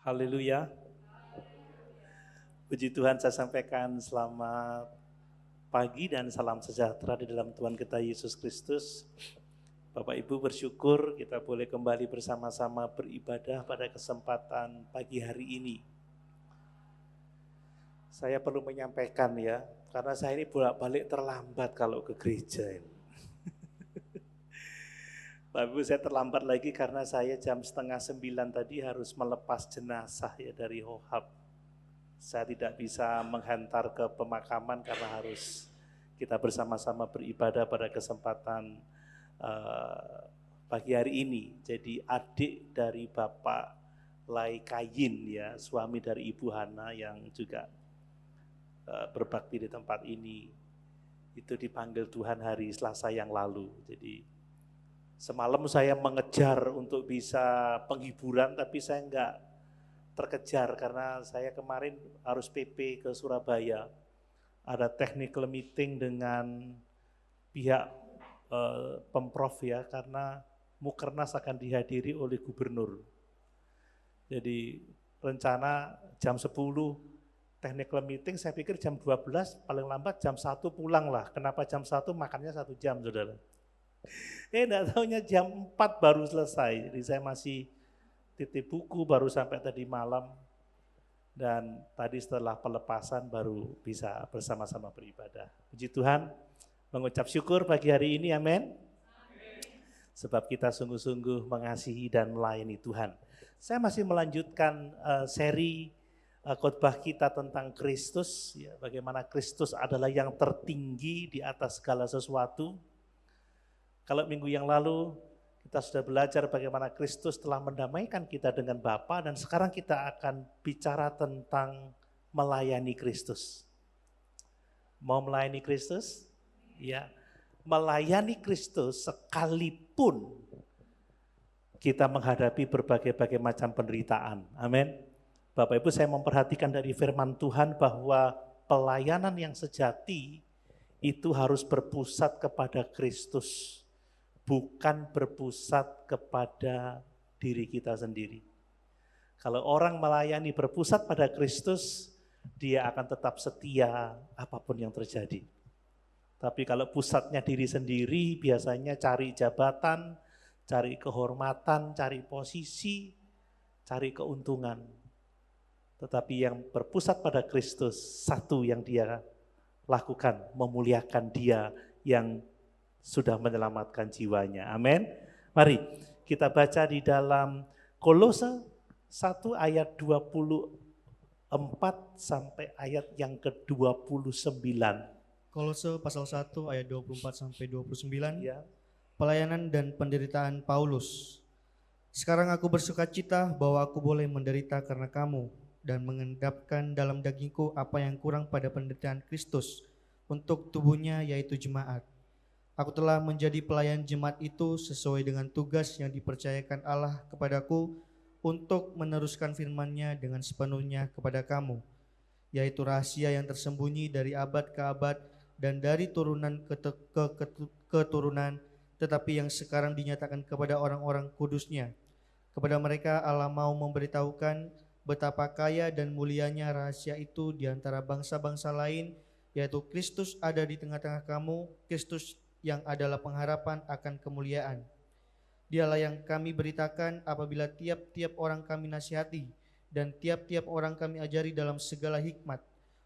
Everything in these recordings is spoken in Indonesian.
Haleluya. Puji Tuhan, saya sampaikan selamat pagi dan salam sejahtera di dalam Tuhan kita Yesus Kristus. Bapak Ibu bersyukur kita boleh kembali bersama-sama beribadah pada kesempatan pagi hari ini. Saya perlu menyampaikan ya, karena saya ini bolak-balik terlambat kalau ke gereja ini. Bapak Ibu, saya terlambat lagi karena saya jam 8:30 tadi harus melepas jenazah ya dari Hohab. Saya tidak bisa menghantar ke pemakaman karena harus kita bersama-sama beribadah pada kesempatan pagi hari ini. Jadi adik dari Bapak Lai Kayin ya, suami dari Ibu Hana yang juga berbakti di tempat ini, itu dipanggil Tuhan hari Selasa yang lalu. Jadi semalam saya mengejar untuk bisa penghiburan, tapi saya enggak terkejar karena saya kemarin harus PP ke Surabaya. Ada technical meeting dengan pihak Pemprov ya, karena Mukernas akan dihadiri oleh gubernur. Jadi rencana jam 10 technical meeting, saya pikir jam 12, paling lambat jam 1 pulang lah. Kenapa jam 1? Makannya 1 jam, saudara. Enggak tahunya jam 4 baru selesai, jadi saya masih titip buku baru sampai tadi malam, dan tadi setelah pelepasan baru bisa bersama-sama beribadah. Puji Tuhan, mengucap syukur pagi hari ini, amin. Sebab kita sungguh-sungguh mengasihi dan melayani Tuhan. Saya masih melanjutkan seri khotbah kita tentang Kristus, ya, bagaimana Kristus adalah yang tertinggi di atas segala sesuatu. Kalau minggu yang lalu kita sudah belajar bagaimana Kristus telah mendamaikan kita dengan Bapa, dan sekarang kita akan bicara tentang melayani Kristus. Mau melayani Kristus? Ya, melayani Kristus sekalipun kita menghadapi berbagai macam penderitaan. Amin. Bapak Ibu, saya memperhatikan dari firman Tuhan bahwa pelayanan yang sejati itu harus berpusat kepada Kristus, bukan berpusat kepada diri kita sendiri. Kalau orang melayani berpusat pada Kristus, dia akan tetap setia apapun yang terjadi. Tapi kalau pusatnya diri sendiri, biasanya cari jabatan, cari kehormatan, cari posisi, cari keuntungan. Tetapi yang berpusat pada Kristus, satu yang dia lakukan, memuliakan Dia yang sudah menyelamatkan jiwanya. Amin. Mari kita baca di dalam Kolose 1 ayat 24 sampai ayat yang ke-29. Kolose pasal 1 ayat 24 sampai 29. Ya. Pelayanan dan penderitaan Paulus. Sekarang aku bersukacita bahwa aku boleh menderita karena kamu dan mengendapkan dalam dagingku apa yang kurang pada penderitaan Kristus untuk tubuhnya, yaitu jemaat. Aku telah menjadi pelayan jemaat itu sesuai dengan tugas yang dipercayakan Allah kepadaku untuk meneruskan firman-Nya dengan sepenuhnya kepada kamu, yaitu rahasia yang tersembunyi dari abad ke abad dan dari turunan ke keturunan, tetapi yang sekarang dinyatakan kepada orang-orang kudus-Nya. Kepada mereka Allah mau memberitahukan betapa kaya dan mulianya rahasia itu di antara bangsa-bangsa lain, yaitu Kristus ada di tengah-tengah kamu, Kristus yang adalah pengharapan akan kemuliaan. Dialah yang kami beritakan apabila tiap-tiap orang kami nasihati dan tiap-tiap orang kami ajari dalam segala hikmat,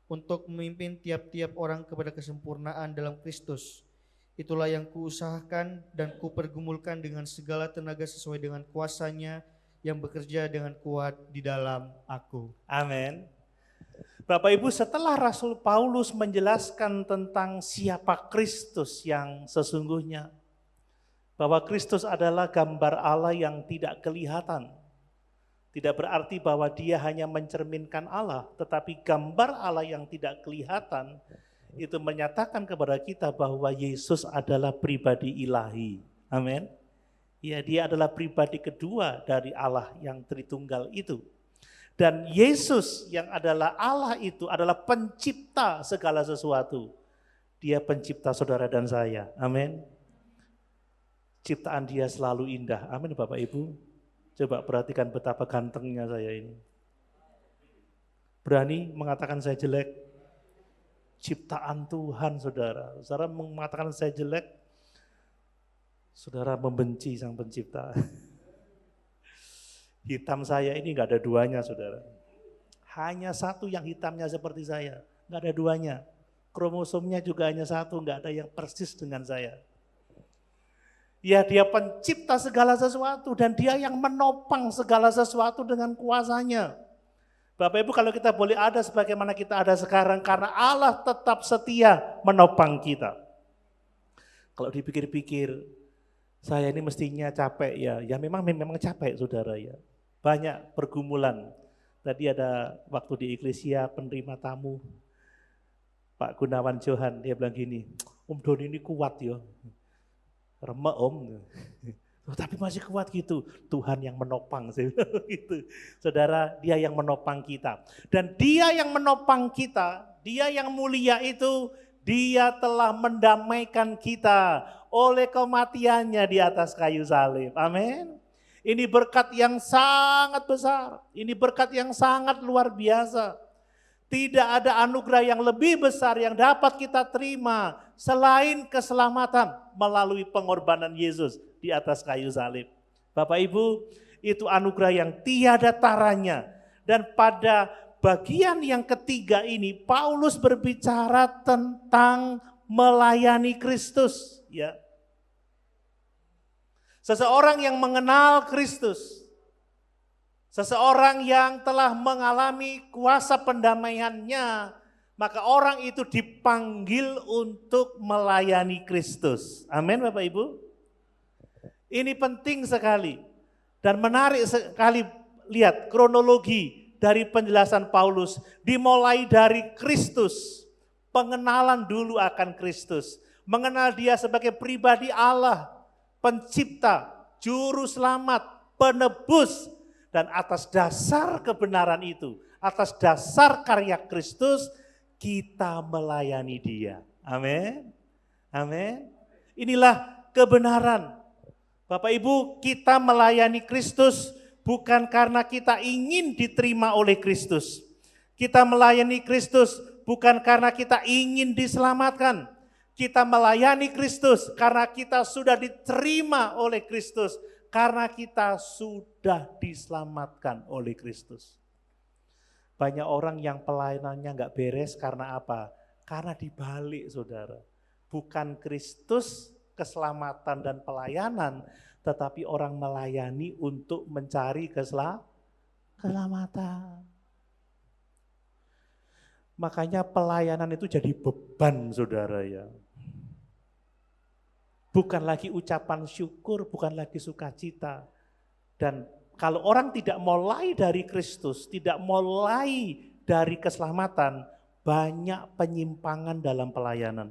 untuk memimpin tiap-tiap orang kepada kesempurnaan dalam Kristus. Itulah yang kuusahakan dan kupergumulkan dengan segala tenaga sesuai dengan kuasa-Nya yang bekerja dengan kuat di dalam aku. Amin. Bapak Ibu, setelah Rasul Paulus menjelaskan tentang siapa Kristus yang sesungguhnya, bahwa Kristus adalah gambar Allah yang tidak kelihatan, tidak berarti bahwa Dia hanya mencerminkan Allah, tetapi gambar Allah yang tidak kelihatan itu menyatakan kepada kita bahwa Yesus adalah pribadi ilahi. Amin. Ya, Dia adalah pribadi kedua dari Allah yang Tritunggal itu. Dan Yesus yang adalah Allah itu adalah pencipta segala sesuatu. Dia pencipta saudara dan saya. Amin. Ciptaan Dia selalu indah. Amin Bapak Ibu. Coba perhatikan betapa gantengnya saya ini. Berani mengatakan saya jelek? Ciptaan Tuhan, saudara. Saudara mengatakan saya jelek, saudara membenci Sang Pencipta. Hitam saya ini nggak ada duanya, saudara. Hanya satu yang hitamnya seperti saya, nggak ada duanya. Kromosomnya juga hanya satu, nggak ada yang persis dengan saya. Ya, dia pencipta segala sesuatu dan dia yang menopang segala sesuatu dengan kuasanya. Bapak Ibu, kalau kita boleh ada sebagaimana kita ada sekarang, karena Allah tetap setia menopang kita. Kalau dipikir-pikir, saya ini mestinya capek ya. Ya memang capek, saudara ya. Banyak pergumulan. Tadi ada waktu di Eklesia penerima tamu, Pak Gunawan Johan, dia bilang gini, Om Doni ini kuat ya. Remek Om. Tapi masih kuat gitu, Tuhan yang menopang, saya bilang gitu. Saudara, dia yang menopang kita. Dan dia yang menopang kita, dia yang mulia itu, dia telah mendamaikan kita oleh kematiannya di atas kayu salib. Amin. Ini berkat yang sangat besar, ini berkat yang sangat luar biasa. Tidak ada anugerah yang lebih besar yang dapat kita terima selain keselamatan melalui pengorbanan Yesus di atas kayu salib. Bapak Ibu, itu anugerah yang tiada taranya. Dan pada bagian yang ketiga ini, Paulus berbicara tentang melayani Kristus. Ya. Seseorang yang mengenal Kristus, seseorang yang telah mengalami kuasa pendamaiannya, maka orang itu dipanggil untuk melayani Kristus. Amin Bapak Ibu. Ini penting sekali dan menarik sekali, lihat kronologi dari penjelasan Paulus. Dimulai dari Kristus, pengenalan dulu akan Kristus. Mengenal dia sebagai pribadi Allah, pencipta, juru selamat, penebus. Dan atas dasar kebenaran itu, atas dasar karya Kristus, kita melayani dia. Amin. Amin. Inilah kebenaran. Bapak Ibu, kita melayani Kristus bukan karena kita ingin diterima oleh Kristus. Kita melayani Kristus bukan karena kita ingin diselamatkan. Kita melayani Kristus karena kita sudah diterima oleh Kristus. Karena kita sudah diselamatkan oleh Kristus. Banyak orang yang pelayanannya nggak beres karena apa? Karena dibalik, saudara. Bukan Kristus, keselamatan dan pelayanan, tetapi orang melayani untuk mencari keselamatan. Makanya pelayanan itu jadi beban, saudara ya. Bukan lagi ucapan syukur, bukan lagi sukacita. Dan kalau orang tidak mulai dari Kristus, tidak mulai dari keselamatan, banyak penyimpangan dalam pelayanan.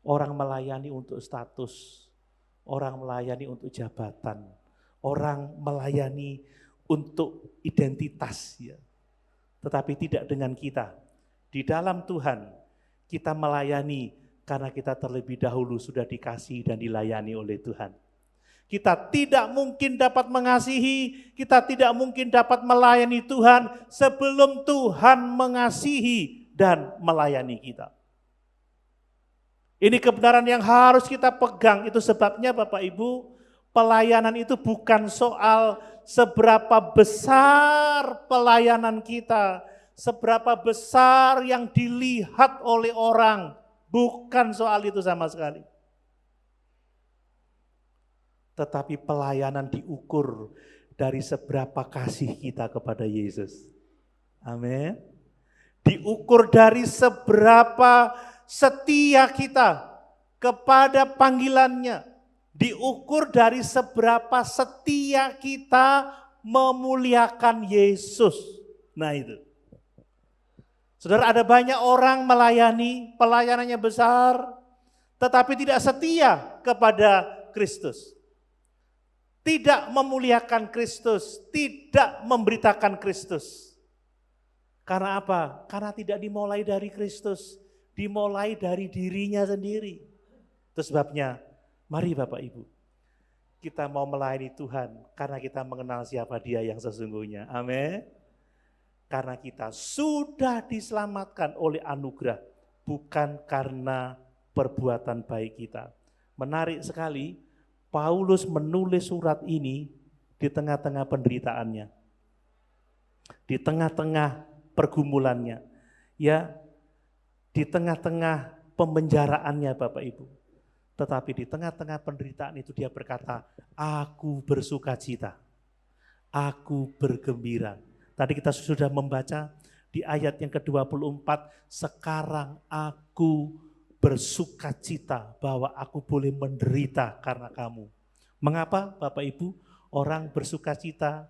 Orang melayani untuk status, orang melayani untuk jabatan, orang melayani untuk identitas, ya. Tetapi tidak dengan kita. Di dalam Tuhan, kita melayani karena kita terlebih dahulu sudah dikasihi dan dilayani oleh Tuhan. Kita tidak mungkin dapat mengasihi, kita tidak mungkin dapat melayani Tuhan sebelum Tuhan mengasihi dan melayani kita. Ini kebenaran yang harus kita pegang. Itu sebabnya Bapak Ibu, pelayanan itu bukan soal seberapa besar pelayanan kita, seberapa besar yang dilihat oleh orang. Bukan soal itu sama sekali. Tetapi pelayanan diukur dari seberapa kasih kita kepada Yesus. Amin. Diukur dari seberapa setia kita kepada panggilannya. Diukur dari seberapa setia kita memuliakan Yesus. Nah itu. Saudara, ada banyak orang melayani, pelayanannya besar, tetapi tidak setia kepada Kristus. Tidak memuliakan Kristus, tidak memberitakan Kristus. Karena apa? Karena tidak dimulai dari Kristus, dimulai dari dirinya sendiri. Itu sebabnya, mari Bapak Ibu, kita mau melayani Tuhan karena kita mengenal siapa Dia yang sesungguhnya. Amin. Karena kita sudah diselamatkan oleh anugerah, bukan karena perbuatan baik kita. Menarik sekali, Paulus menulis surat ini di tengah-tengah penderitaannya, di tengah-tengah pergumulannya, ya, di tengah-tengah pemenjaraannya Bapak Ibu. Tetapi di tengah-tengah penderitaan itu dia berkata, aku bersukacita, aku bergembira. Tadi kita sudah membaca di ayat yang ke-24, sekarang aku bersukacita bahwa aku boleh menderita karena kamu. Mengapa Bapak Ibu orang bersukacita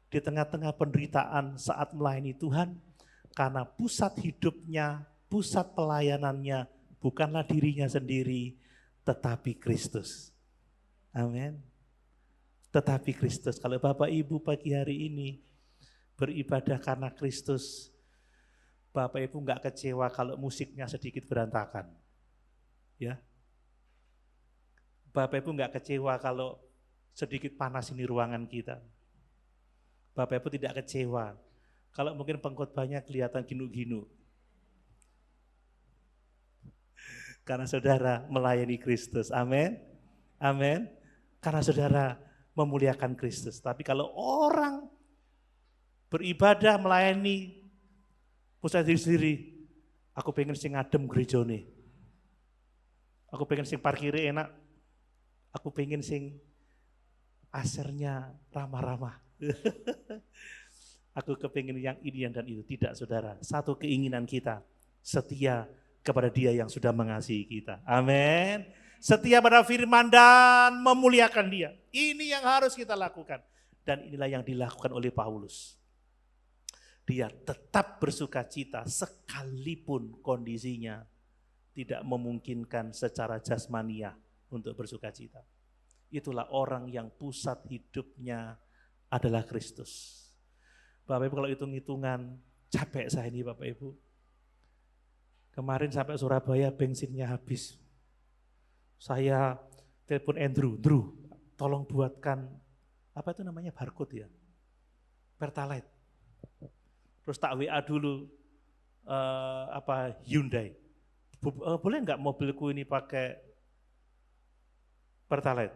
di tengah-tengah penderitaan saat melayani Tuhan? Karena pusat hidupnya, pusat pelayanannya bukanlah dirinya sendiri, tetapi Kristus. Amin. Tetapi Kristus. Kalau Bapak Ibu pagi hari ini beribadah karena Kristus, Bapak Ibu enggak kecewa kalau musiknya sedikit berantakan. Ya. Bapak Ibu enggak kecewa kalau sedikit panas ini ruangan kita. Bapak Ibu tidak kecewa kalau mungkin pengkhotbahnya kelihatan ginu-ginu. Karena saudara melayani Kristus. Amin. Amin. Karena saudara memuliakan Kristus. Tapi kalau orang beribadah melayani pusat diri sendiri, aku pengen sing adem gerejone. Aku pengen sing parkire enak. Aku pengen sing asernya ramah-ramah. Aku kepingin yang ini dan itu. Tidak saudara, satu keinginan kita, setia kepada Dia yang sudah mengasihi kita. Amin. Setia pada firman dan memuliakan Dia. Ini yang harus kita lakukan. Dan inilah yang dilakukan oleh Paulus. Dia tetap bersukacita sekalipun kondisinya tidak memungkinkan secara jasmaniah untuk bersukacita. Itulah orang yang pusat hidupnya adalah Kristus. Bapak Ibu kalau hitung-hitungan, capek saya ini Bapak Ibu. Kemarin sampai Surabaya bensinnya habis. Saya telepon Andrew, tolong buatkan, apa itu namanya, barcode ya? Pertalite. Terus tak WA dulu, Hyundai. Boleh nggak mobilku ini pakai Pertalite?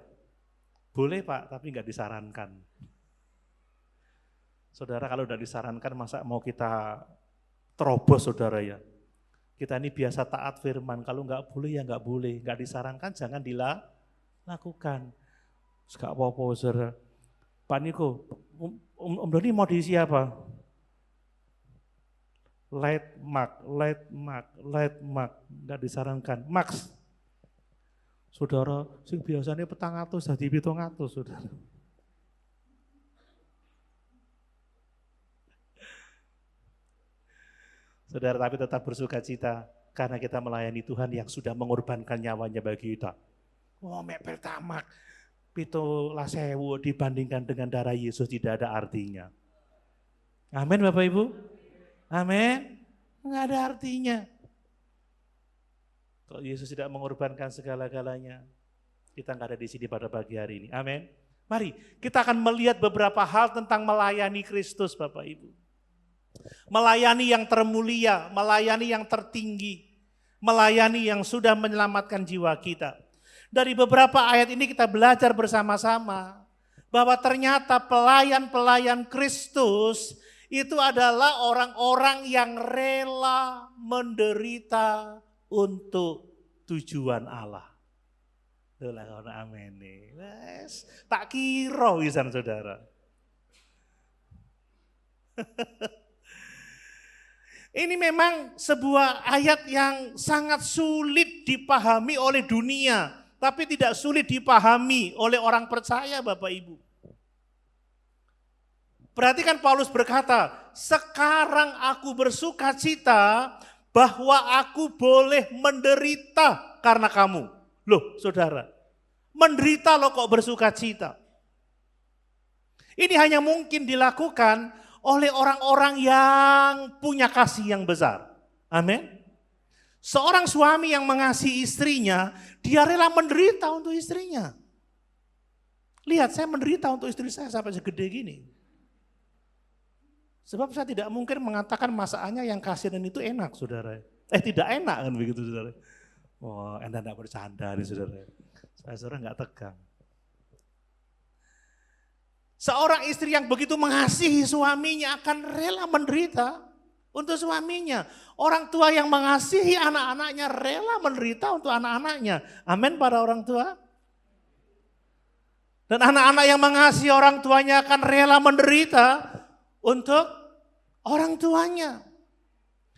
Boleh Pak, tapi nggak disarankan. Saudara kalau udah disarankan masa mau kita terobos saudara ya. Kita ini biasa taat firman, kalau nggak boleh ya nggak boleh. Nggak disarankan jangan dilakukan. Nggak apa-apa saudara. Pak Niko, Om Doni mau diisi apa? Light mark, nggak disarankan. Max, saudara, sing biasanya 400 jadi 700 saudara. Saudara, tapi tetap bersukacita karena kita melayani Tuhan yang sudah mengorbankan nyawanya bagi kita. Pertamax, pito lasewu dibandingkan dengan darah Yesus tidak ada artinya. Amin Bapak Ibu. Amin. Enggak ada artinya. Kalau Yesus tidak mengorbankan segala-galanya, kita enggak ada di sini pada pagi hari ini. Amin. Mari kita akan melihat beberapa hal tentang melayani Kristus Bapak Ibu. Melayani yang termulia, melayani yang tertinggi, melayani yang sudah menyelamatkan jiwa kita. Dari beberapa ayat ini kita belajar bersama-sama bahwa ternyata pelayan-pelayan Kristus itu adalah orang-orang yang rela menderita untuk tujuan Allah. Amin. Tak kira wisan saudara. Ini memang sebuah ayat yang sangat sulit dipahami oleh dunia, tapi tidak sulit dipahami oleh orang percaya Bapak Ibu. Perhatikan Paulus berkata, sekarang aku bersukacita bahwa aku boleh menderita karena kamu. Loh saudara, menderita loh kok bersukacita. Ini hanya mungkin dilakukan oleh orang-orang yang punya kasih yang besar. Amin. Seorang suami yang mengasihi istrinya, dia rela menderita untuk istrinya. Lihat, saya menderita untuk istri saya sampai segede gini. Sebab saya tidak mungkin mengatakan masakannya yang kasinan itu enak, saudara. Tidak enak kan begitu, saudara. Oh, Anda tidak bercanda nih, saudara. Saudara nggak tegang. Seorang istri yang begitu mengasihi suaminya akan rela menderita untuk suaminya. Orang tua yang mengasihi anak-anaknya rela menderita untuk anak-anaknya. Amin para orang tua. Dan anak-anak yang mengasihi orang tuanya akan rela menderita untuk orang tuanya.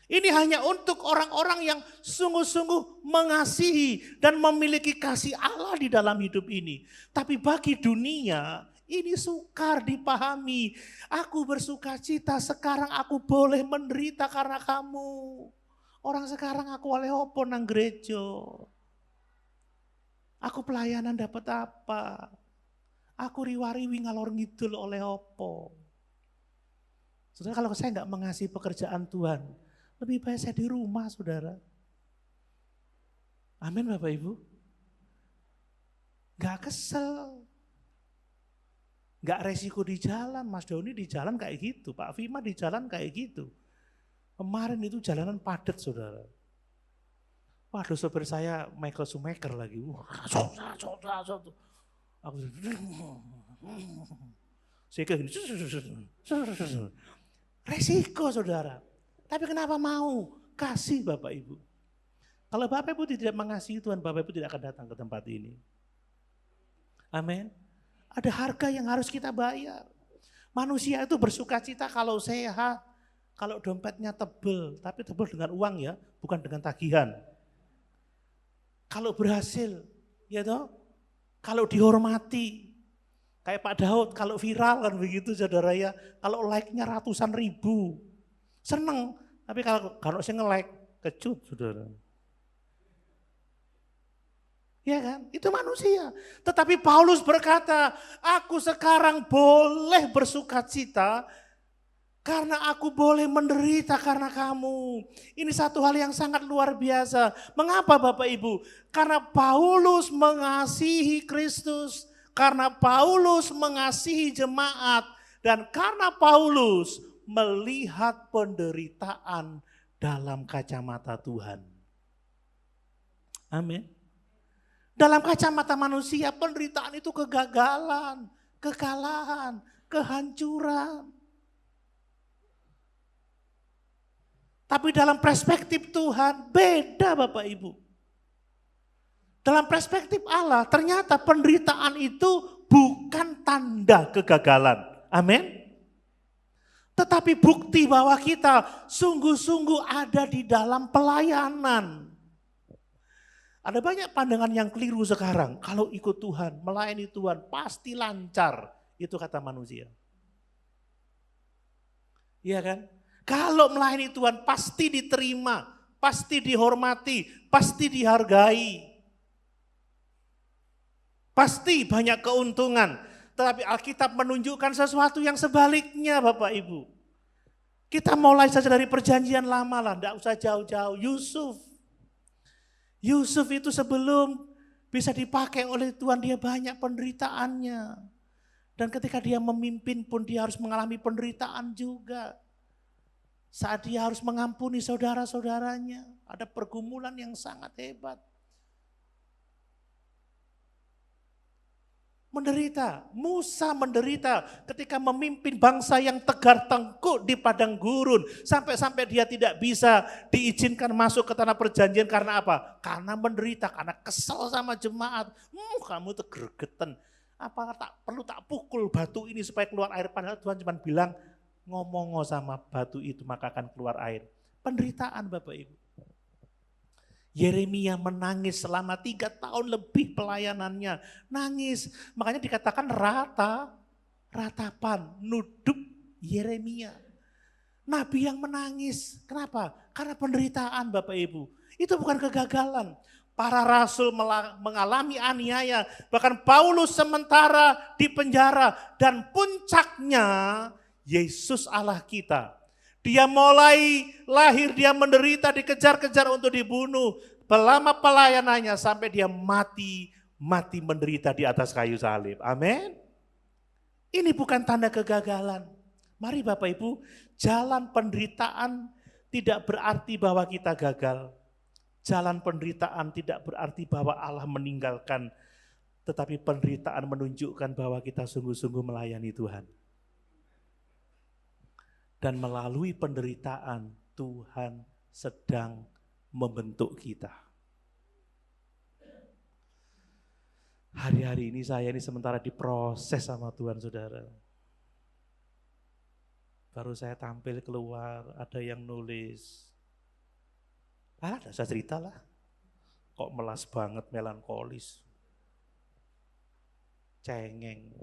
Ini hanya untuk orang-orang yang sungguh-sungguh mengasihi dan memiliki kasih Allah di dalam hidup ini. Tapi bagi dunia, ini sukar dipahami. Aku bersuka cita, sekarang aku boleh menderita karena kamu. Orang sekarang aku oleh opo nang gereja. Aku pelayanan dapat apa? Aku riwariwi ngalor ngidul oleh opo. Saudara, kalau saya nggak mengasihi pekerjaan Tuhan, lebih baik saya di rumah, saudara. Amin Bapak Ibu. Nggak kesel. Nggak resiko di jalan, Mas Doni di jalan kayak gitu, Pak Fima di jalan kayak gitu. Kemarin itu jalanan padat, saudara. Waduh, sopir saya Michael Schumacher lagi. Aku saya kayak gini. Resiko, saudara. Tapi kenapa mau? Kasih Bapak Ibu. Kalau Bapak Ibu tidak mengasihi Tuhan, Bapak Ibu tidak akan datang ke tempat ini. Amin. Ada harga yang harus kita bayar. Manusia itu bersuka cita kalau sehat, kalau dompetnya tebel, tapi tebel dengan uang ya, bukan dengan tagihan. Kalau berhasil, ya toh, kalau dihormati, kayak Pak Daud, kalau viral kan begitu saudara ya, kalau like-nya ratusan ribu, seneng. Tapi kalau saya nge-like, kecut saudara. Ya kan, itu manusia. Tetapi Paulus berkata, aku sekarang boleh bersuka cita karena aku boleh menderita karena kamu. Ini satu hal yang sangat luar biasa. Mengapa Bapak Ibu? Karena Paulus mengasihi Kristus, karena Paulus mengasihi jemaat, dan karena Paulus melihat penderitaan dalam kacamata Tuhan. Amin. Dalam kacamata manusia, penderitaan itu kegagalan, kekalahan, kehancuran. Tapi dalam perspektif Tuhan, beda Bapak Ibu. Dalam perspektif Allah, ternyata penderitaan itu bukan tanda kegagalan. Amin. Tetapi bukti bahwa kita sungguh-sungguh ada di dalam pelayanan. Ada banyak pandangan yang keliru sekarang. Kalau ikut Tuhan, melayani Tuhan, pasti lancar. Itu kata manusia. Iya kan? Kalau melayani Tuhan, pasti diterima, pasti dihormati, pasti dihargai. Pasti banyak keuntungan. Tetapi Alkitab menunjukkan sesuatu yang sebaliknya Bapak Ibu. Kita mulai saja dari perjanjian lama lah, tidak usah jauh-jauh. Yusuf itu sebelum bisa dipakai oleh Tuhan, dia banyak penderitaannya. Dan ketika dia memimpin pun dia harus mengalami penderitaan juga. Saat dia harus mengampuni saudara-saudaranya, ada pergumulan yang sangat hebat. Menderita, Musa menderita ketika memimpin bangsa yang tegar tengkuk di padang gurun. Sampai-sampai dia tidak bisa diizinkan masuk ke tanah perjanjian karena apa? Karena menderita, karena kesel sama jemaat. Kamu tuh gregetan, apa perlu tak pukul batu ini supaya keluar air. Padahal Tuhan cuma bilang, ngomong sama batu itu maka akan keluar air. Penderitaan Bapak Ibu. Yeremia menangis selama 3 tahun lebih pelayanannya. Nangis. Makanya dikatakan ratapan, nudup Yeremia. Nabi yang menangis. Kenapa? Karena penderitaan Bapak Ibu. Itu bukan kegagalan. Para rasul mengalami aniaya. Bahkan Paulus sementara di penjara. Dan puncaknya Yesus Allah kita. Dia mulai lahir, dia menderita, dikejar-kejar untuk dibunuh. Selama pelayanannya sampai dia mati menderita di atas kayu salib. Amin. Ini bukan tanda kegagalan. Mari Bapak Ibu, jalan penderitaan tidak berarti bahwa kita gagal. Jalan penderitaan tidak berarti bahwa Allah meninggalkan, tetapi penderitaan menunjukkan bahwa kita sungguh-sungguh melayani Tuhan. Dan melalui penderitaan, Tuhan sedang membentuk kita. Hari-hari ini saya ini sementara diproses sama Tuhan, saudara. Baru saya tampil keluar, ada yang nulis. Ada saya cerita lah. Kok melas banget, melankolis. Cengeng.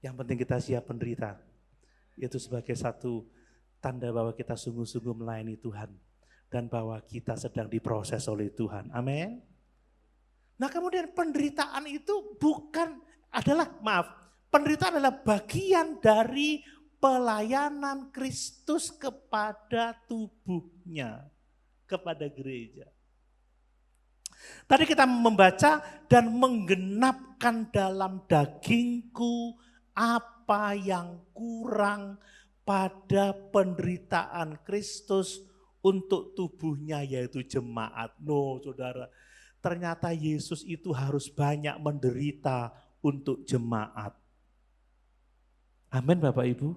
Yang penting kita siap menderita. Itu sebagai satu tanda bahwa kita sungguh-sungguh melayani Tuhan. Dan bahwa kita sedang diproses oleh Tuhan. Amin. Nah kemudian penderitaan itu penderitaan adalah bagian dari pelayanan Kristus kepada tubuhnya, kepada gereja. Tadi kita membaca dan menggenapkan dalam dagingku apa yang kurang pada penderitaan Kristus untuk tubuhnya yaitu jemaat. No, saudara, ternyata Yesus itu harus banyak menderita untuk jemaat. Amin Bapak Ibu.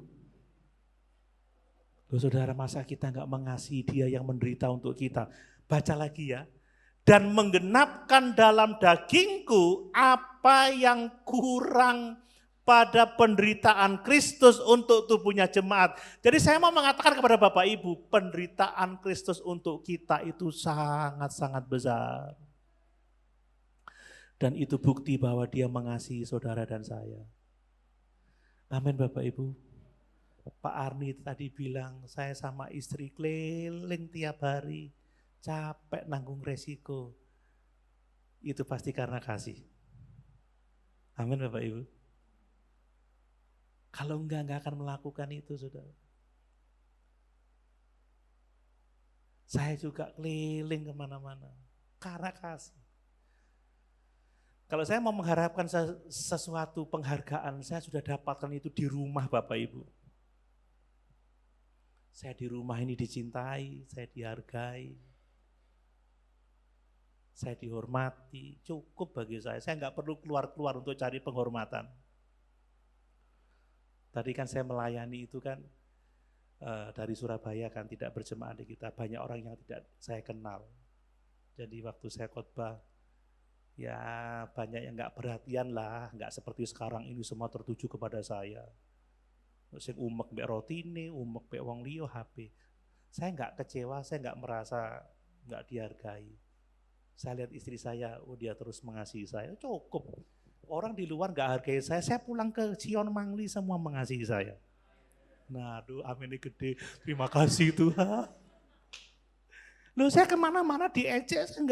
Loh saudara, masa kita enggak mengasihi dia yang menderita untuk kita? Baca lagi ya. Dan menggenapkan dalam dagingku apa yang kurang pada penderitaan Kristus untuk tubuhnya jemaat. Jadi saya mau mengatakan kepada Bapak Ibu, penderitaan Kristus untuk kita itu sangat-sangat besar. Dan itu bukti bahwa dia mengasihi saudara dan saya. Amin Bapak Ibu. Pak Arni tadi bilang, saya sama istri keliling tiap hari, capek nanggung resiko. Itu pasti karena kasih. Amin Bapak Ibu. Kalau enggak akan melakukan itu, saudara. Saya juga keliling kemana-mana, karena kasih. Kalau saya mau mengharapkan sesuatu penghargaan, saya sudah dapatkan itu di rumah Bapak Ibu. Saya di rumah ini dicintai, saya dihargai, saya dihormati, cukup bagi saya. Saya nggak perlu keluar-keluar untuk cari penghormatan. Tadi kan saya melayani itu kan dari Surabaya kan tidak berjemaah di kita, banyak orang yang tidak saya kenal. Jadi waktu saya khotbah, ya banyak yang nggak perhatian lah, nggak seperti sekarang ini semua tertuju kepada saya. Sing umek mbek rotine, umek mbek wong liya HP. Saya nggak kecewa, saya nggak merasa nggak dihargai. Saya lihat istri saya, oh dia terus mengasihi saya, cukup. Orang di luar nggak hargai saya pulang ke Sion Mangli semua mengasihi saya. Nah, aduh amin gede, terima kasih Tuhan. Loh saya kemana-mana diejek, saya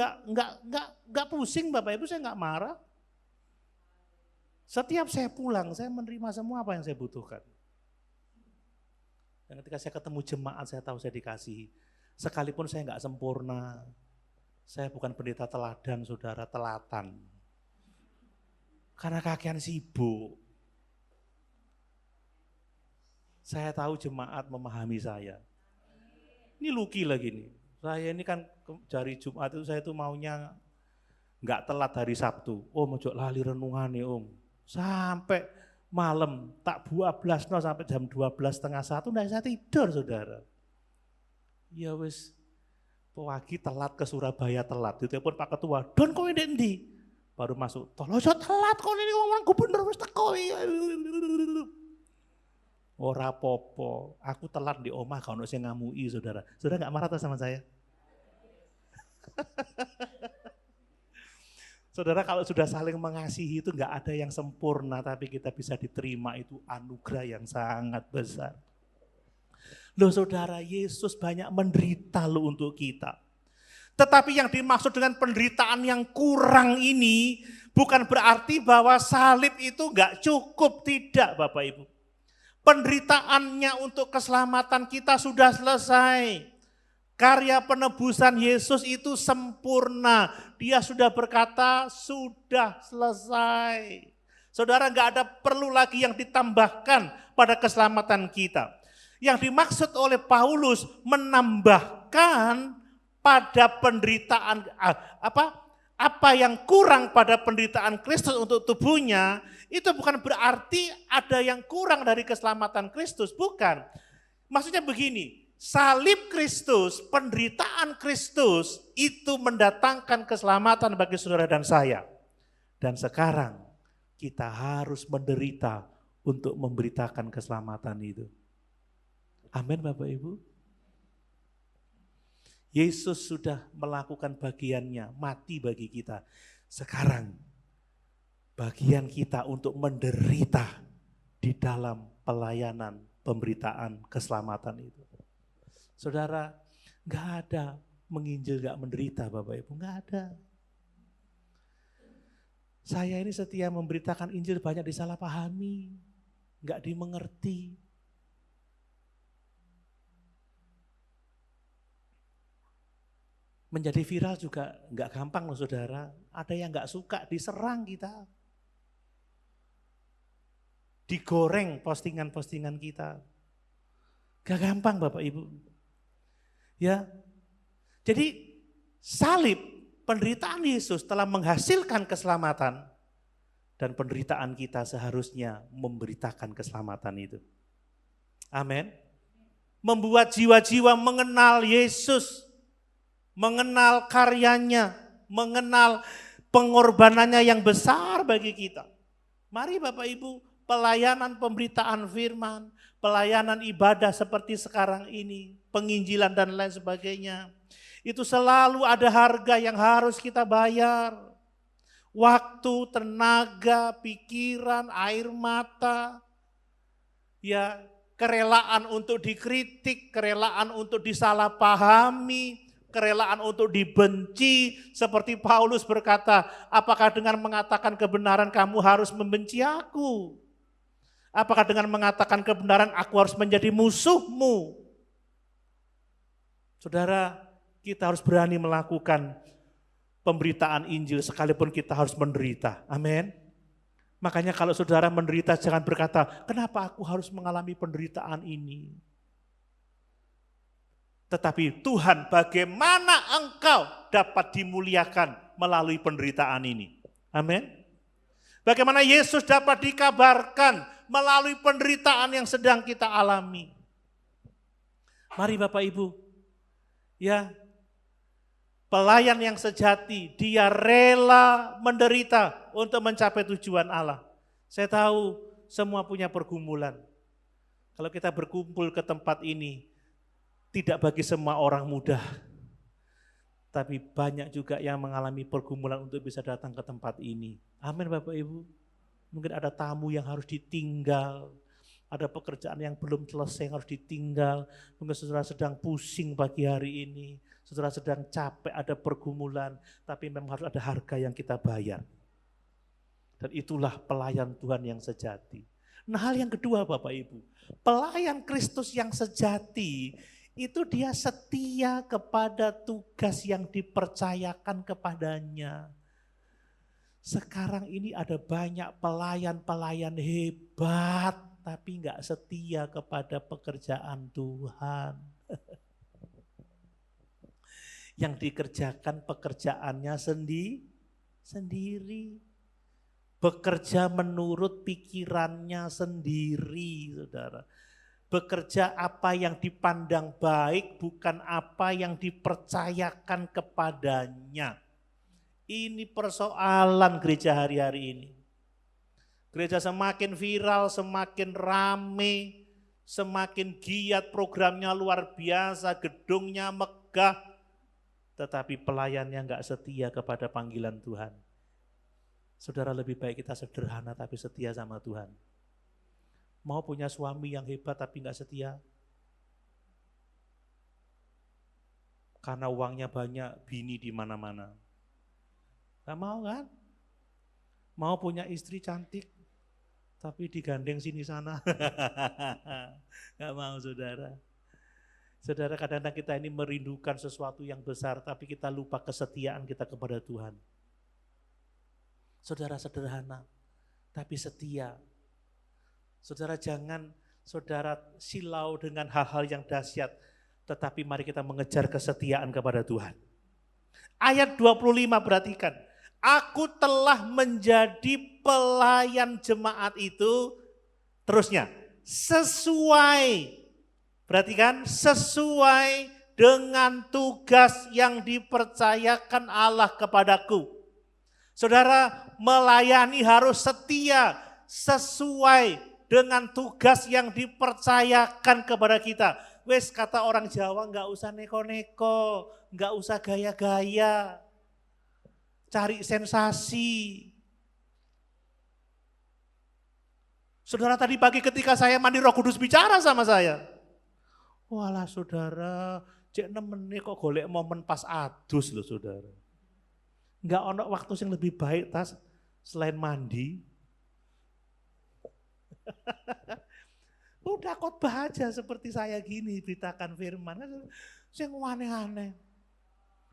nggak pusing Bapak Ibu, saya nggak marah. Setiap saya pulang, saya menerima semua apa yang saya butuhkan. Dan ketika saya ketemu jemaat, saya tahu saya dikasihi. Sekalipun saya nggak sempurna, saya bukan pendeta teladan, saudara, telatan. Karena kakean sibuk. Saya tahu jemaat memahami saya. Ini Luki lagi nih. Saya ini kan dari Jumat itu saya itu maunya nggak telat hari Sabtu. Om ojo lali renungan nih Om. Sampai malam tak 12 sampai jam 12:30 nah saya tidur saudara. Ya wis pagi telat ke Surabaya telat. Ditelepon Pak Ketua, "Don kowe ndek ndi?" Baru masuk, "Tol ojo telat kok ini ngomong gubernur wis teko." Ora popo, aku telat di omah kalau saya ngamui saudara. Saudara nggak marah tuh sama saya? Saudara kalau sudah saling mengasihi itu nggak ada yang sempurna, tapi kita bisa diterima itu anugerah yang sangat besar. Loh saudara, Yesus banyak menderita loh untuk kita. Tetapi yang dimaksud dengan penderitaan yang kurang ini bukan berarti bahwa salib itu nggak cukup, tidak Bapak Ibu. Penderitaannya untuk keselamatan kita sudah selesai. Karya penebusan Yesus itu sempurna. Dia sudah berkata, sudah selesai. Saudara, nggak ada perlu lagi yang ditambahkan pada keselamatan kita. Yang dimaksud oleh Paulus menambahkan pada penderitaan apa yang kurang pada penderitaan Kristus untuk tubuhnya, itu bukan berarti ada yang kurang dari keselamatan Kristus, bukan. Maksudnya begini, salib Kristus, penderitaan Kristus itu mendatangkan keselamatan bagi saudara dan saya. Dan sekarang kita harus menderita untuk memberitakan keselamatan itu. Amin Bapak Ibu. Yesus sudah melakukan bagiannya, mati bagi kita. Sekarang bagian kita untuk menderita di dalam pelayanan pemberitaan keselamatan itu. Saudara, gak ada menginjil gak menderita Bapak Ibu, gak ada. Saya ini setia memberitakan Injil banyak disalahpahami, gak dimengerti. Menjadi viral juga nggak gampang loh saudara. Ada yang nggak suka, diserang kita. Digoreng postingan-postingan kita. Gak gampang Bapak Ibu. Ya, jadi salib, penderitaan Yesus telah menghasilkan keselamatan. Dan penderitaan kita seharusnya memberitakan keselamatan itu. Amin. Membuat jiwa-jiwa mengenal Yesus. Mengenal karyanya, mengenal pengorbanannya yang besar bagi kita. Mari Bapak Ibu, pelayanan pemberitaan firman, pelayanan ibadah seperti sekarang ini, penginjilan dan lain sebagainya. Itu selalu ada harga yang harus kita bayar. Waktu, tenaga, pikiran, air mata, ya kerelaan untuk dikritik, kerelaan untuk disalahpahami, kerelaan untuk dibenci, seperti Paulus berkata, apakah dengan mengatakan kebenaran kamu harus membenci aku? Apakah dengan mengatakan kebenaran aku harus menjadi musuhmu? Saudara, kita harus berani melakukan pemberitaan Injil sekalipun kita harus menderita. Amin. Makanya kalau saudara menderita jangan berkata, kenapa aku harus mengalami penderitaan ini? Tetapi Tuhan, bagaimana engkau dapat dimuliakan melalui penderitaan ini? Amin. Bagaimana Yesus dapat dikabarkan melalui penderitaan yang sedang kita alami? Mari Bapak Ibu, ya, pelayan yang sejati, dia rela menderita untuk mencapai tujuan Allah. Saya tahu semua punya pergumulan. Kalau kita berkumpul ke tempat ini, tidak bagi semua orang mudah, tapi banyak juga yang mengalami pergumulan untuk bisa datang ke tempat ini. Amin Bapak Ibu. Mungkin ada tamu yang harus ditinggal, ada pekerjaan yang belum selesai yang harus ditinggal. Mungkin saudara sedang pusing pagi hari ini, saudara sedang capek, ada pergumulan, tapi memang harus ada harga yang kita bayar. Dan itulah pelayan Tuhan yang sejati. Nah hal yang kedua Bapak Ibu, pelayan Kristus yang sejati, itu dia setia kepada tugas yang dipercayakan kepadanya. Sekarang ini ada banyak pelayan-pelayan hebat, tapi enggak setia kepada pekerjaan Tuhan. Yang dikerjakan pekerjaannya sendiri. Bekerja menurut pikirannya sendiri, saudara. Bekerja apa yang dipandang baik, bukan apa yang dipercayakan kepadanya. Ini persoalan gereja hari-hari ini. Gereja semakin viral, semakin rame, semakin giat, programnya luar biasa, gedungnya megah, tetapi pelayannya enggak setia kepada panggilan Tuhan. Saudara, lebih baik kita sederhana tapi setia sama Tuhan. Mau punya suami yang hebat tapi enggak setia? Karena uangnya banyak, bini di mana-mana. Enggak mau kan? Mau punya istri cantik tapi digandeng sini sana. Enggak mau saudara. Saudara, kadang-kadang kita ini merindukan sesuatu yang besar tapi kita lupa kesetiaan kita kepada Tuhan. Saudara, sederhana. tapi setia. Saudara, jangan saudara silau dengan hal-hal yang dahsyat, tetapi mari kita mengejar kesetiaan kepada Tuhan. Ayat 25 perhatikan, aku telah menjadi pelayan jemaat itu, terusnya, sesuai, perhatikan, sesuai dengan tugas yang dipercayakan Allah kepadaku. Saudara, melayani harus setia, sesuai dengan tugas yang dipercayakan kepada kita. Wes kata orang Jawa, nggak usah neko-neko, nggak usah gaya-gaya, cari sensasi. Saudara, tadi pagi ketika saya mandi Roh Kudus bicara sama saya. Walah saudara, cek nemen kok golek momen pas adus loh saudara. Nggak ono waktu yang lebih baik tas selain mandi. Udah khotbah aja seperti saya gini, beritakan firman. Yang aneh-aneh.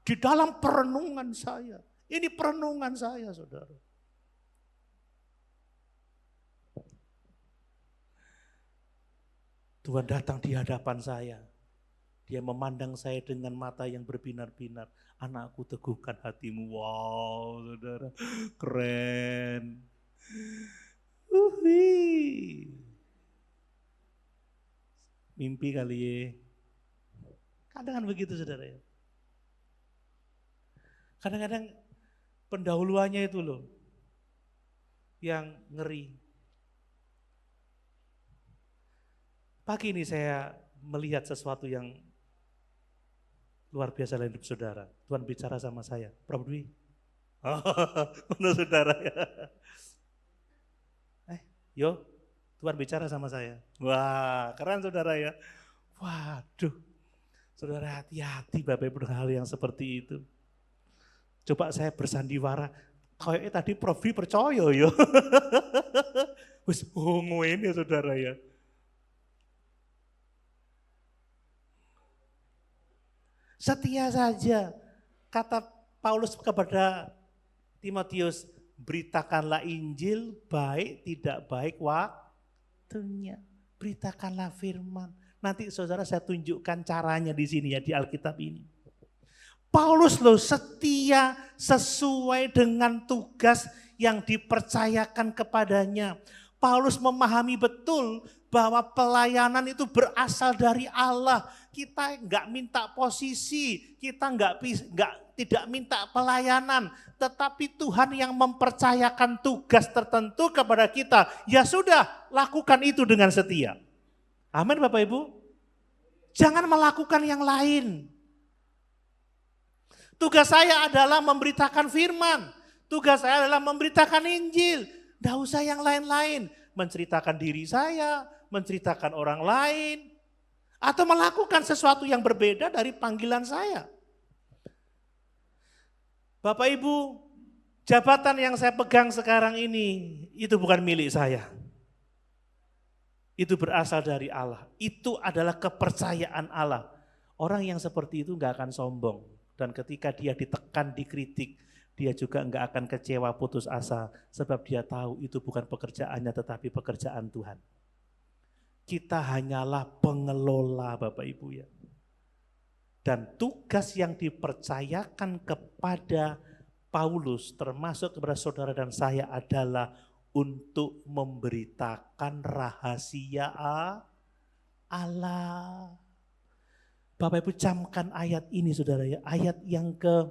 Di dalam perenungan saya. Ini perenungan saya saudara. Tuhan datang di hadapan saya. Dia memandang saya dengan mata yang berbinar-binar. Anakku, teguhkan hatimu. Wow, saudara, keren. Mimpi kali ya. Kadang-kadang begitu saudara ya. Kadang-kadang pendahuluannya itu loh yang ngeri. Pagi ini saya melihat sesuatu yang luar biasa dalam hidup saudara. Tuhan bicara sama saya, Prof. Dwi. Menurut saudara ya. Yo, Tuhan bicara sama saya. Wah, keren saudara ya. Waduh, saudara hati-hati Bapak Ibu dengan hal yang seperti itu. Coba saya bersandiwara, kayaknya tadi Prof. Dwi percaya yo. Wis ini saudara ya. Setia saja, kata Paulus kepada Timotius, beritakanlah Injil baik tidak baik waktunya. Beritakanlah firman. Nanti saudara saya tunjukkan caranya di sini ya di Alkitab ini. Paulus loh setia sesuai dengan tugas yang dipercayakan kepadanya. Paulus memahami betul bahwa pelayanan itu berasal dari Allah. Kita enggak minta posisi, kita tidak minta pelayanan, tetapi Tuhan yang mempercayakan tugas tertentu kepada kita. Ya sudah, lakukan itu dengan setia. Amin Bapak Ibu. Jangan melakukan yang lain. Tugas saya adalah memberitakan firman. Tugas saya adalah memberitakan Injil. Tidak usah yang lain-lain. Menceritakan diri saya, menceritakan orang lain, atau melakukan sesuatu yang berbeda dari panggilan saya. Bapak Ibu, jabatan yang saya pegang sekarang ini, itu bukan milik saya. Itu berasal dari Allah. Itu adalah kepercayaan Allah. Orang yang seperti itu enggak akan sombong. Dan ketika dia ditekan, dikritik, dia juga enggak akan kecewa, putus asa. Sebab dia tahu itu bukan pekerjaannya tetapi pekerjaan Tuhan. Kita hanyalah pengelola Bapak Ibu ya. Dan tugas yang dipercayakan kepada Paulus termasuk kepada saudara dan saya adalah untuk memberitakan rahasia Allah. Bapak Ibu camkan ayat ini saudara ya, ayat yang ke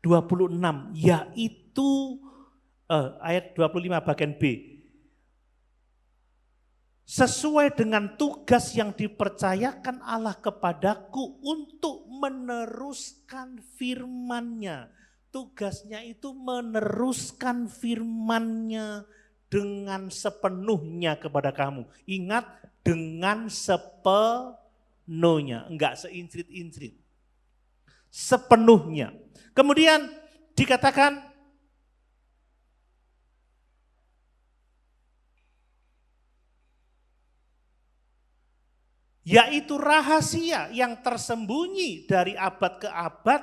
26 yaitu ayat 25 bagian B. Sesuai dengan tugas yang dipercayakan Allah kepadaku untuk meneruskan firman-Nya. Tugasnya itu meneruskan firman-Nya dengan sepenuhnya kepada kamu. Ingat, dengan sepenuhnya, enggak seincrit-incrit. Sepenuhnya. Kemudian dikatakan yaitu rahasia yang tersembunyi dari abad ke abad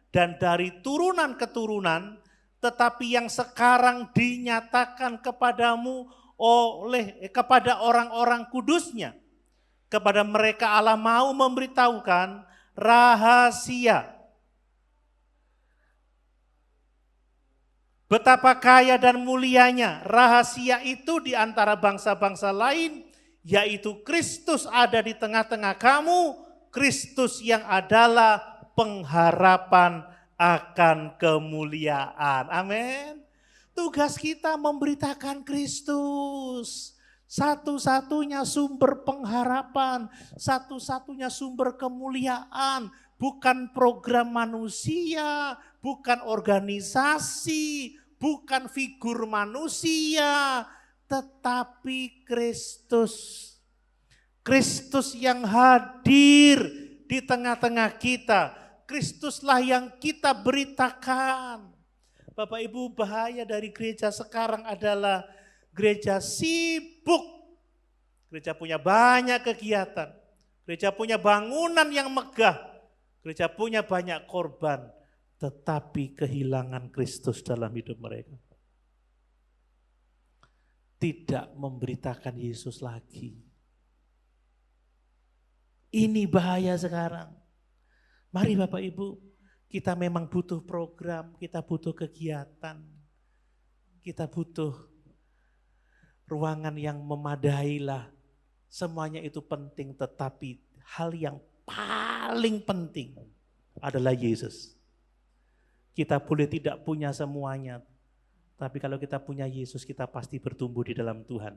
dan dari turunan ke turunan, tetapi yang sekarang dinyatakan kepadamu kepada orang-orang kudusnya. Kepada mereka Allah mau memberitahukan rahasia. Betapa kaya dan mulianya rahasia itu di antara bangsa-bangsa lain, yaitu Kristus ada di tengah-tengah kamu, Kristus yang adalah pengharapan akan kemuliaan. Amin. Tugas kita memberitakan Kristus. Satu-satunya sumber pengharapan, satu-satunya sumber kemuliaan, bukan program manusia, bukan organisasi, bukan figur manusia, tetapi Kristus. Kristus yang hadir di tengah-tengah kita, Kristuslah yang kita beritakan. Bapak Ibu, bahaya dari gereja sekarang adalah gereja sibuk, gereja punya banyak kegiatan, gereja punya bangunan yang megah, gereja punya banyak korban, tetapi kehilangan Kristus dalam hidup mereka. Tidak memberitakan Yesus lagi. Ini bahaya sekarang. Mari Bapak Ibu, kita memang butuh program, kita butuh kegiatan, kita butuh ruangan yang memadai lah. Semuanya itu penting, tetapi hal yang paling penting adalah Yesus. Kita boleh tidak punya semuanya, tapi kalau kita punya Yesus, kita pasti bertumbuh di dalam Tuhan.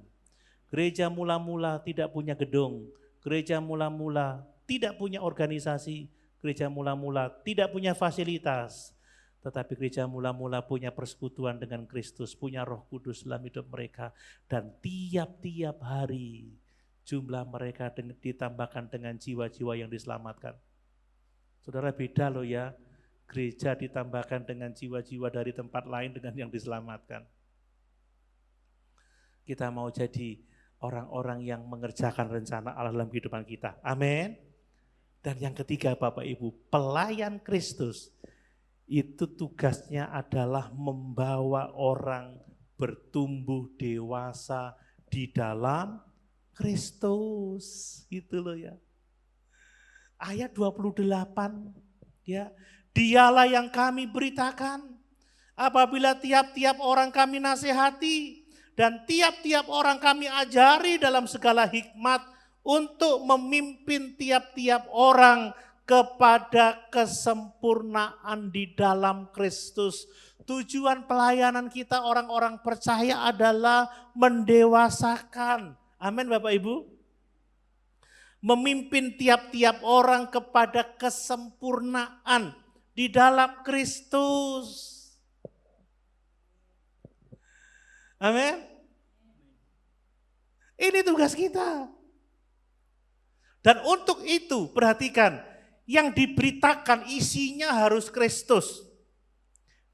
Gereja mula-mula tidak punya gedung, gereja mula-mula tidak punya organisasi, gereja mula-mula tidak punya fasilitas, tetapi gereja mula-mula punya persekutuan dengan Kristus, punya Roh Kudus dalam hidup mereka, dan tiap-tiap hari jumlah mereka ditambahkan dengan jiwa-jiwa yang diselamatkan. Saudara, beda loh ya, gereja ditambahkan dengan jiwa-jiwa dari tempat lain dengan yang diselamatkan. Kita mau jadi orang-orang yang mengerjakan rencana Allah dalam kehidupan kita. Amin. Dan yang ketiga Bapak Ibu, pelayan Kristus itu tugasnya adalah membawa orang bertumbuh dewasa di dalam Kristus. Gitu loh ya. Ayat 28 ya. Dialah yang kami beritakan apabila tiap-tiap orang kami nasihati dan tiap-tiap orang kami ajari dalam segala hikmat untuk memimpin tiap-tiap orang kepada kesempurnaan di dalam Kristus. Tujuan pelayanan kita orang-orang percaya adalah mendewasakan. Amin Bapak Ibu. Memimpin tiap-tiap orang kepada kesempurnaan di dalam Kristus. Amin. Ini tugas kita. Dan untuk itu perhatikan, yang diberitakan isinya harus Kristus.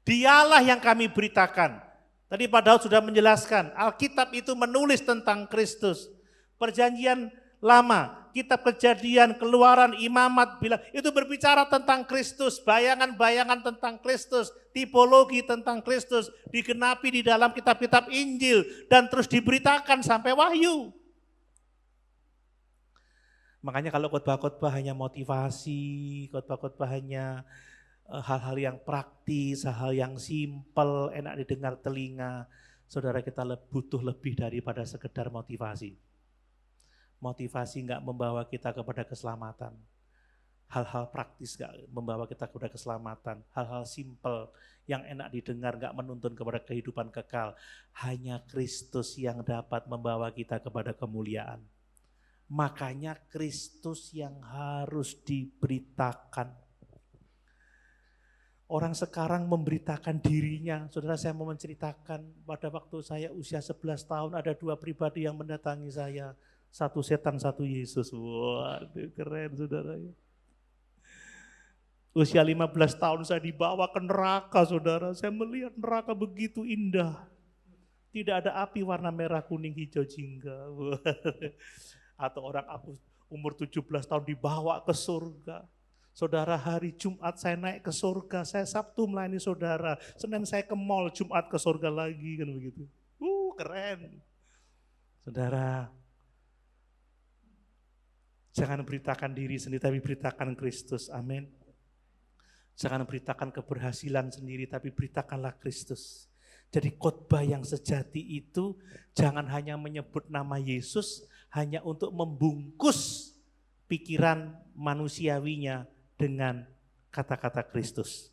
Dialah yang kami beritakan. Tadi Pak Daud sudah menjelaskan, Alkitab itu menulis tentang Kristus. Perjanjian Lama, kitab Kejadian, Keluaran, Imamat, bilang itu berbicara tentang Kristus, bayangan-bayangan tentang Kristus, tipologi tentang Kristus, digenapi di dalam kitab-kitab Injil, dan terus diberitakan sampai Wahyu. Makanya kalau khotbah-khotbah hanya motivasi, khotbah-khotbah hanya hal-hal yang praktis, hal-hal yang simpel, enak didengar telinga, saudara kita butuh lebih daripada sekedar motivasi. Motivasi enggak membawa kita kepada keselamatan. Hal-hal praktis enggak membawa kita kepada keselamatan. Hal-hal simpel yang enak didengar enggak menuntun kepada kehidupan kekal. Hanya Kristus yang dapat membawa kita kepada kemuliaan. Makanya Kristus yang harus diberitakan. Orang sekarang memberitakan dirinya. Saudara, saya mau menceritakan pada waktu saya usia 11 tahun ada 2 pribadi yang mendatangi saya. Satu setan, satu Yesus. Waduh, keren saudara. Usia 15 tahun saya dibawa ke neraka saudara. Saya melihat neraka begitu indah. Tidak ada api warna merah, kuning, hijau, jingga. Atau orang aku umur 17 tahun dibawa ke surga. Saudara, hari Jumat saya naik ke surga, saya Sabtu melayani saudara, Senin saya ke mall, Jumat ke surga lagi, kan begitu. Keren. Saudara, jangan beritakan diri sendiri, tapi beritakan Kristus, amin. Jangan beritakan keberhasilan sendiri, tapi beritakanlah Kristus. Jadi khotbah yang sejati itu jangan hanya menyebut nama Yesus, hanya untuk membungkus pikiran manusiawinya dengan kata-kata Kristus.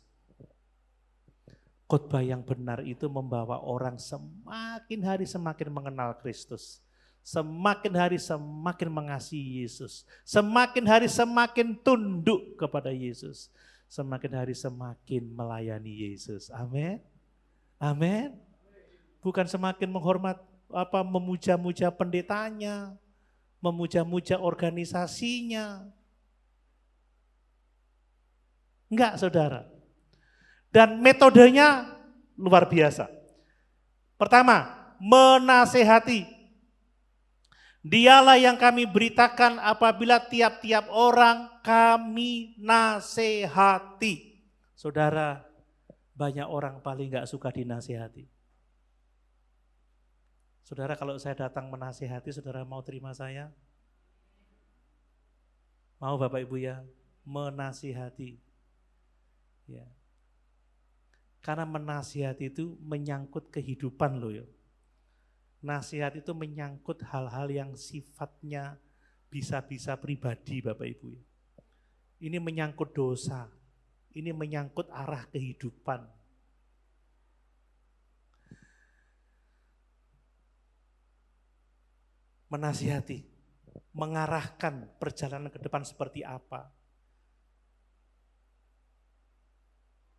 Khotbah yang benar itu membawa orang semakin hari semakin mengenal Kristus. Semakin hari semakin mengasihi Yesus. Semakin hari semakin tunduk kepada Yesus. Semakin hari semakin melayani Yesus. Amin. Amin. Bukan semakin menghormat memuja-muja pendetanya, memuja-muja organisasinya. Enggak, saudara. Dan metodenya luar biasa. Pertama, menasehati. Dialah yang kami beritakan apabila tiap-tiap orang kami nasehati. Saudara, banyak orang paling enggak suka dinasehati. Saudara, kalau saya datang menasehati, saudara mau terima saya? Mau Bapak Ibu ya? Menasihati. Ya. Karena menasihati itu menyangkut kehidupan loh ya. Nasihat itu menyangkut hal-hal yang sifatnya bisa-bisa pribadi Bapak Ibu ya. Ini menyangkut dosa, ini menyangkut arah kehidupan. Menasihati, mengarahkan perjalanan ke depan seperti apa.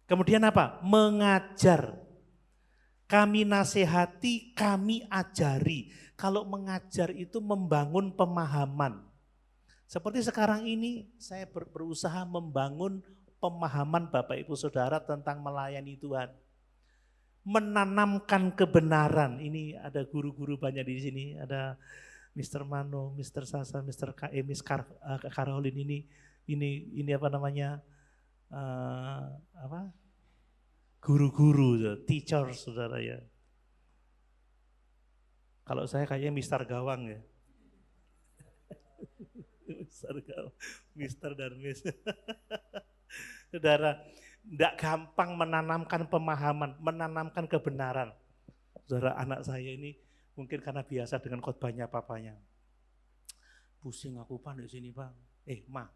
Kemudian apa? Mengajar. Kami nasihati, kami ajari. Kalau mengajar itu membangun pemahaman. Seperti sekarang ini saya berusaha membangun pemahaman Bapak Ibu Saudara tentang melayani Tuhan. Menanamkan kebenaran. Ini ada guru-guru banyak di sini. Ada Mr. Mano, Mr. Sasa, Mr. Miss Caroline ini apa namanya? Guru-guru, teacher saudara ya. Kalau saya kayaknya Mister Gawang ya. Mister Gawang, Mister dan Miss. Saudara, tidak gampang menanamkan pemahaman, menanamkan kebenaran. Saudara, anak saya ini mungkin karena biasa dengan khotbahnya papanya. Pusing aku Pak di sini Bang. Ma,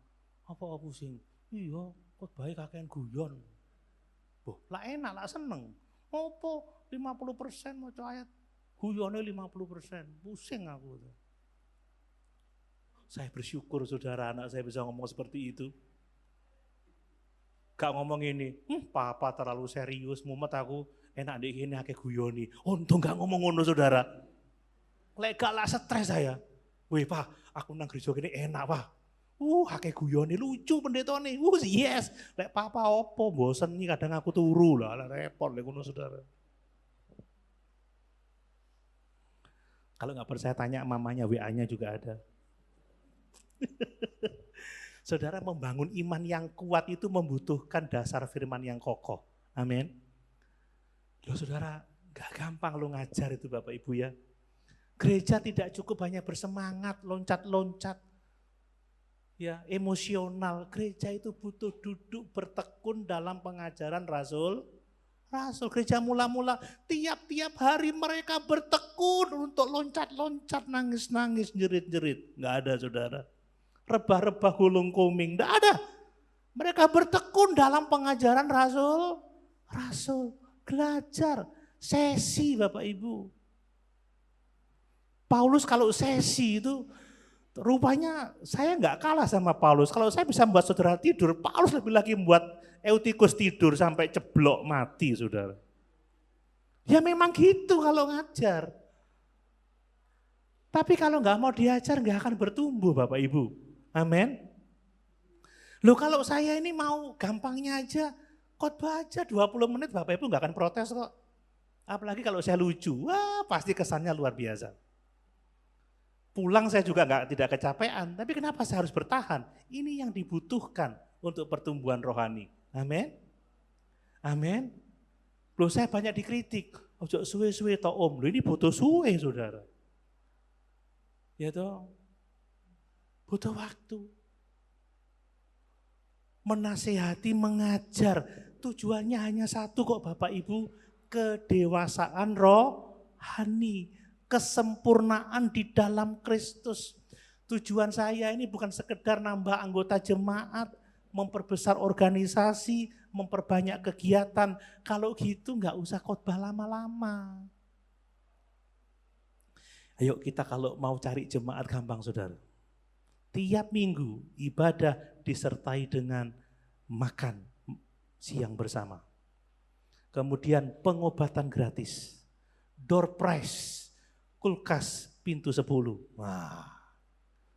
apa pusing? Iya, khotbahnya kakean guyon. Lah enak, lah seneng. Apa 50% mau ayat, guyonnya 50%. Pusing aku. Saya bersyukur saudara anak saya bisa ngomong seperti itu. Gak ngomong ini, papa terlalu serius, mumet aku enak deh ini akeh guyoni. Untung gak ngomong ngono saudara. Lek gak lah stres saya. Wih Pak, aku nang gereja gini enak Pak. Akeh guyone lucu pendetane. Yes. Lek papa opo bosen nih kadang aku turu lah repot lek ngono saudara. Kalau nggak percaya tanya mamanya, WA-nya juga ada. Saudara, membangun iman yang kuat itu membutuhkan dasar firman yang kokoh. Amin. Loh saudara, gak gampang lo ngajar itu Bapak Ibu ya. Gereja tidak cukup hanya bersemangat, loncat-loncat. Ya, emosional. Gereja itu butuh duduk bertekun dalam pengajaran Rasul. Gereja mula-mula tiap-tiap hari mereka bertekun untuk loncat-loncat, nangis-nangis, jerit-jerit. Enggak ada saudara. Rebah-rebah gulung kuming, enggak ada. Mereka bertekun dalam pengajaran Rasul. Belajar, sesi Bapak Ibu. Paulus kalau sesi itu rupanya saya enggak kalah sama Paulus. Kalau saya bisa membuat saudara tidur, Paulus lebih lagi membuat Eutikus tidur sampai ceblok mati saudara. Ya memang gitu kalau ngajar. Tapi kalau enggak mau diajar enggak akan bertumbuh Bapak Ibu. Amin. Loh kalau saya ini mau gampangnya aja, khotbah aja 20 menit Bapak Ibu enggak akan protes kok. Apalagi kalau saya lucu, wah pasti kesannya luar biasa. Pulang saya juga tidak kecapean, tapi kenapa saya harus bertahan? Ini yang dibutuhkan untuk pertumbuhan rohani. Amin. Amin. Loh saya banyak dikritik. Ojo suwe-suwe toh om. Loh ini butuh suwe saudara. Ya toh. Butuh waktu. Menasehati, mengajar. Tujuannya hanya satu kok Bapak Ibu. Kedewasaan rohani. Kesempurnaan di dalam Kristus. Tujuan saya ini bukan sekedar nambah anggota jemaat, memperbesar organisasi, memperbanyak kegiatan. Kalau gitu nggak usah khotbah lama-lama. Ayo kita kalau mau cari jemaat gampang saudara. Tiap minggu ibadah disertai dengan makan siang bersama. Kemudian pengobatan gratis, door prize, kulkas pintu 10. Wah.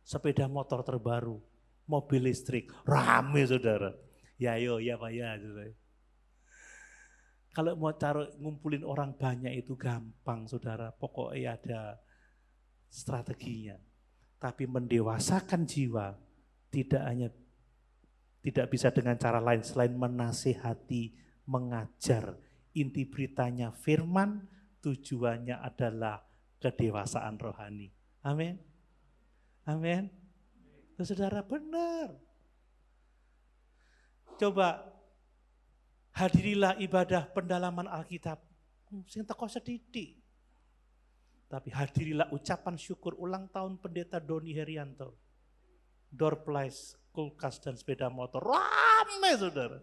Sepeda motor terbaru, mobil listrik, rame saudara. Ya yo, ya Pak ya. Saudara. Kalau mau ngumpulin orang banyak itu gampang saudara, pokoknya ada strateginya. Tapi mendewasakan jiwa tidak bisa dengan cara lain selain menasihati, mengajar. Inti beritanya firman, tujuannya adalah kedewasaan rohani. Amin. Amin. Saudara benar. Coba hadirilah ibadah pendalaman Alkitab. Sing teko sedidik. Tapi hadirilah ucapan syukur ulang tahun Pendeta Doni Herianto. Door prize, kulkas dan sepeda motor. Rame saudara.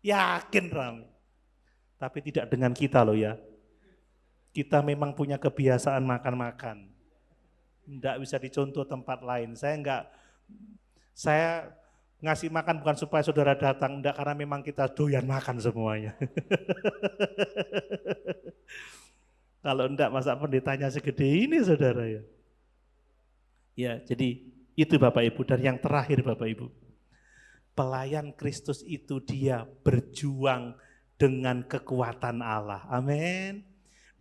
Yakin rame. Tapi tidak dengan kita loh ya. Kita memang punya kebiasaan makan-makan. Enggak bisa dicontoh tempat lain. Saya ngasih makan bukan supaya saudara datang, enggak, karena memang kita doyan makan semuanya. Kalau enggak masa pendetanya segede ini saudara ya. Ya, jadi itu Bapak Ibu. Dan yang terakhir Bapak Ibu, pelayan Kristus itu dia berjuang dengan kekuatan Allah. Amin.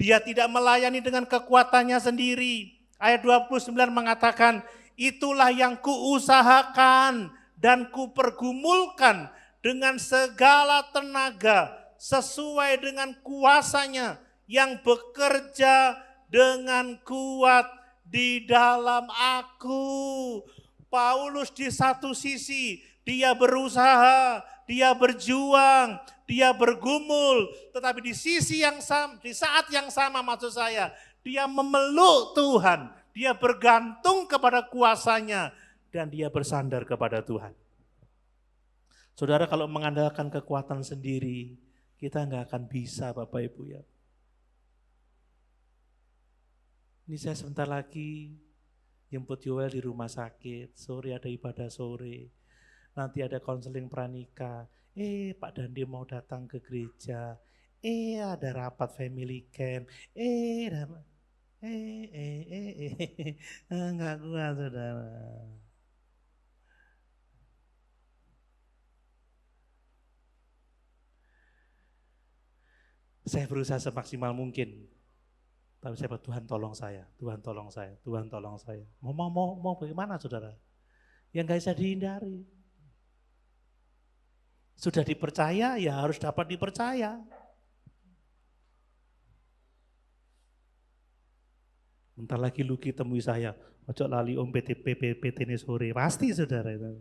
Dia tidak melayani dengan kekuatannya sendiri. Ayat 29 mengatakan, itulah yang kuusahakan dan kupergumulkan dengan segala tenaga sesuai dengan kuasanya yang bekerja dengan kuat di dalam aku. Paulus di satu sisi, dia berusaha, dia berjuang, dia bergumul, tetapi di sisi yang sama, di saat yang sama maksud saya, dia memeluk Tuhan, dia bergantung kepada kuasanya, dan dia bersandar kepada Tuhan. Saudara kalau mengandalkan kekuatan sendiri, kita nggak akan bisa Bapak Ibu ya. Ini saya sebentar lagi jemput Yoel di rumah sakit, sore ada ibadah sore, nanti ada konseling pranikah, Pak Dandi mau datang ke gereja, ada rapat family camp, enggak kuat saudara. Saya berusaha semaksimal mungkin, tapi saya berkata, Tuhan tolong saya, Tuhan tolong saya, Tuhan tolong saya. Mau bagaimana saudara? Yang nggak bisa dihindari. Sudah dipercaya, ya harus dapat dipercaya. Bentar lagi Luki temui saya, ojo lali om PT ini sore, pasti saudara itu.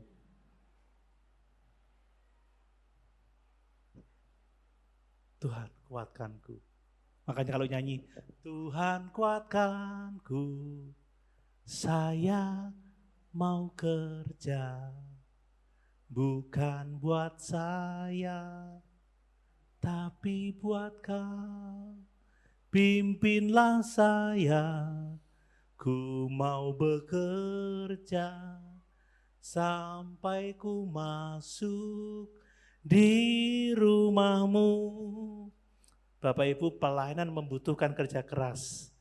Tuhan kuatkanku. Makanya kalau nyanyi, Tuhan kuatkanku, saya mau kerja, bukan buat saya, tapi buat Kau. Pimpinlah saya, ku mau bekerja, sampai ku masuk di rumah-Mu. Bapak Ibu, pelayanan membutuhkan kerja keras,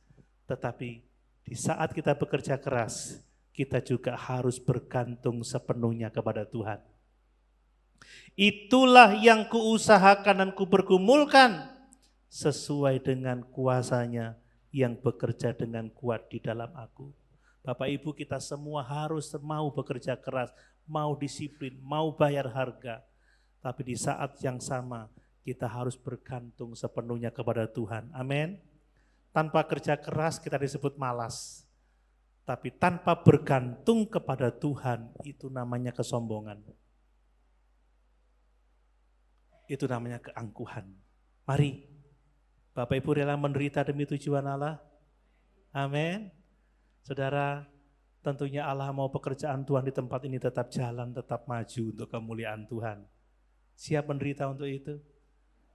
tetapi di saat kita bekerja keras, kita juga harus bergantung sepenuhnya kepada Tuhan. Itulah yang kuusahakan dan kupergumulkan sesuai dengan kuasanya yang bekerja dengan kuat di dalam aku. Bapak Ibu, kita semua harus mau bekerja keras, mau disiplin, mau bayar harga. Tapi di saat yang sama kita harus bergantung sepenuhnya kepada Tuhan. Amin. Tanpa kerja keras kita disebut malas. Tapi tanpa bergantung kepada Tuhan itu namanya kesombongan. Itu namanya keangkuhan. Mari, Bapak Ibu rela menderita demi tujuan Allah. Amin. Saudara, tentunya Allah mau pekerjaan Tuhan di tempat ini tetap jalan, tetap maju untuk kemuliaan Tuhan. Siap menderita untuk itu?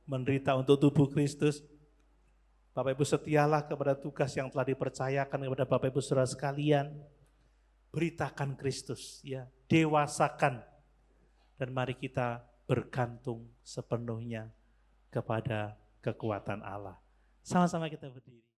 Menderita untuk tubuh Kristus. Bapak Ibu setialah kepada tugas yang telah dipercayakan kepada Bapak Ibu saudara sekalian. Beritakan Kristus, ya, dewasakan. Dan mari kita bergantung sepenuhnya kepada kekuatan Allah. Sama-sama kita berdiri.